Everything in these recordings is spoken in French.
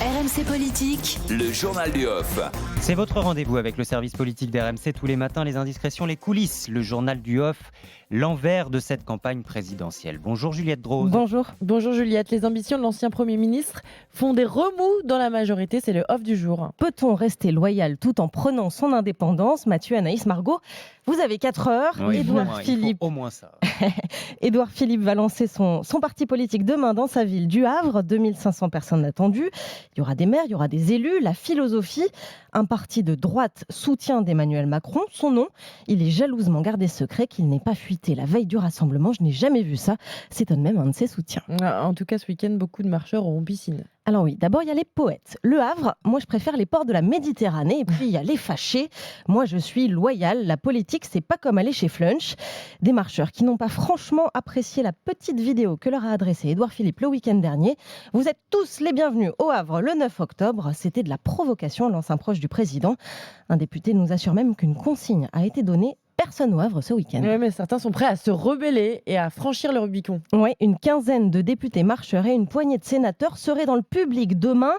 RMC Politique, Le journal du off. C'est votre rendez-vous avec le service politique d'RMC tous les matins, les indiscrétions, les coulisses, le journal du off, l'envers de cette campagne présidentielle. Bonjour Juliette Drose. Bonjour Juliette. Les ambitions de l'ancien Premier ministre font des remous dans la majorité, c'est le off du jour. Peut-on rester loyal tout en prenant son indépendance? Mathieu, Anaïs, Margot, vous avez 4 heures. Oui, Édouard Philippe, au moins ça. Édouard Philippe va lancer son parti politique demain dans sa ville du Havre. 2500 personnes attendues. Il y aura des maires, il y aura des élus. La philosophie, un parti de droite soutien d'Emmanuel Macron. Son nom, il est jalousement gardé secret, qu'il n'est pas fuité la veille du rassemblement. Je n'ai jamais vu ça. S'étonne même un de ses soutiens. En tout cas, ce week-end, beaucoup de marcheurs auront piscine. Alors oui, d'abord il y a les poètes. Le Havre, moi je préfère les ports de la Méditerranée. Et puis il y a les fâchés. Moi je suis loyal. La politique, c'est pas comme aller chez Flunch. Des marcheurs qui n'ont pas franchement apprécié la petite vidéo que leur a adressée Édouard Philippe le week-end dernier. Vous êtes tous les bienvenus au Havre le 9 octobre. C'était de la provocation, lance un proche du président. Un député nous assure même qu'une consigne a été donnée. Personne au Havre ce week-end. Oui, mais certains sont prêts à se rebeller et à franchir le Rubicon. Oui, une quinzaine de députés marcheurs et une poignée de sénateurs seraient dans le public demain.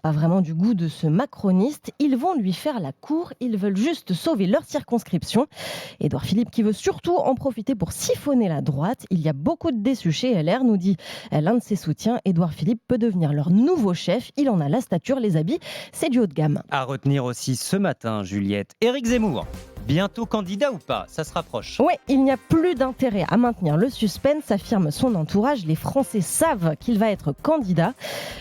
Pas vraiment du goût de ce macroniste. Ils vont lui faire la cour. Ils veulent juste sauver leur circonscription. Édouard Philippe qui veut surtout en profiter pour siphonner la droite. Il y a beaucoup de déçus chez LR, nous dit l'un de ses soutiens. Édouard Philippe peut devenir leur nouveau chef. Il en a la stature, les habits. C'est du haut de gamme. À retenir aussi ce matin, Juliette, Éric Zemmour. Bientôt candidat ou pas? Ça se rapproche. Oui, il n'y a plus d'intérêt à maintenir le suspense, affirme son entourage. Les Français savent qu'il va être candidat.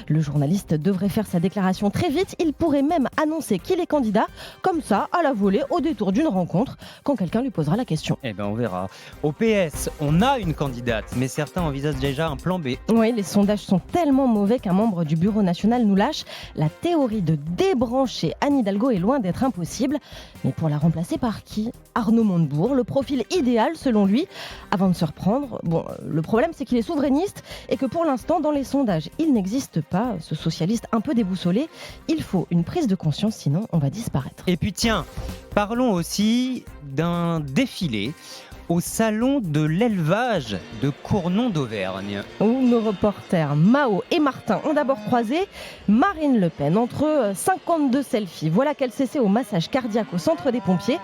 Le journaliste devrait faire sa déclaration très vite. Il pourrait même annoncer qu'il est candidat, comme ça, à la volée, au détour d'une rencontre, quand quelqu'un lui posera la question. Eh ben on verra. Au PS, on a une candidate, mais certains envisagent déjà un plan B. Oui, les sondages sont tellement mauvais qu'un membre du Bureau national nous lâche. La théorie de débrancher Anne Hidalgo est loin d'être impossible. Mais pour la remplacer par qui? Arnaud Montebourg, le profil idéal selon lui. Avant de se reprendre, le problème c'est qu'il est souverainiste et que pour l'instant dans les sondages il n'existe pas, ce socialiste un peu déboussolé. Il faut une prise de conscience, sinon on va disparaître. Et puis tiens, parlons aussi d'un défilé au salon de l'élevage de Cournon d'Auvergne. Où nos reporters Mao et Martin ont d'abord croisé Marine Le Pen entre 52 selfies. Voilà qu'elle s'essaie au massage cardiaque au centre des pompiers.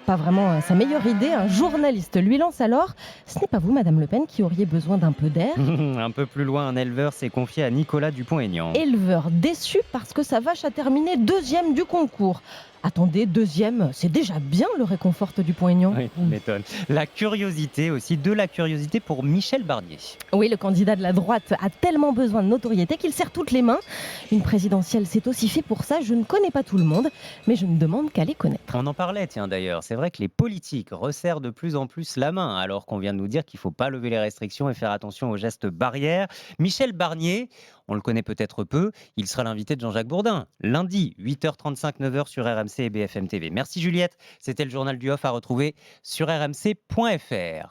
Pas vraiment sa meilleure idée. Un journaliste lui lance alors: ce n'est pas vous, Madame Le Pen, qui auriez besoin d'un peu d'air? Un peu plus loin, un éleveur s'est confié à Nicolas Dupont-Aignan. Éleveur déçu parce que sa vache a terminé 2e du concours. Attendez, 2e, c'est déjà bien, le réconforte Dupont-Aignan. Oui, m'étonne. La curiosité aussi, de la curiosité pour Michel Barnier. Oui, le candidat de la droite a tellement besoin de notoriété qu'il serre toutes les mains. Une présidentielle, c'est aussi fait pour ça. Je ne connais pas tout le monde, mais je ne demande qu'à les connaître. On en parlait, tiens d'ailleurs. C'est vrai que les politiques resserrent de plus en plus la main, alors qu'on vient de nous dire qu'il ne faut pas lever les restrictions et faire attention aux gestes barrières. Michel Barnier, on le connaît peut-être peu, il sera l'invité de Jean-Jacques Bourdin, lundi, 8h35, 9h sur RMC et BFM TV. Merci Juliette, c'était le journal du off à retrouver sur rmc.fr.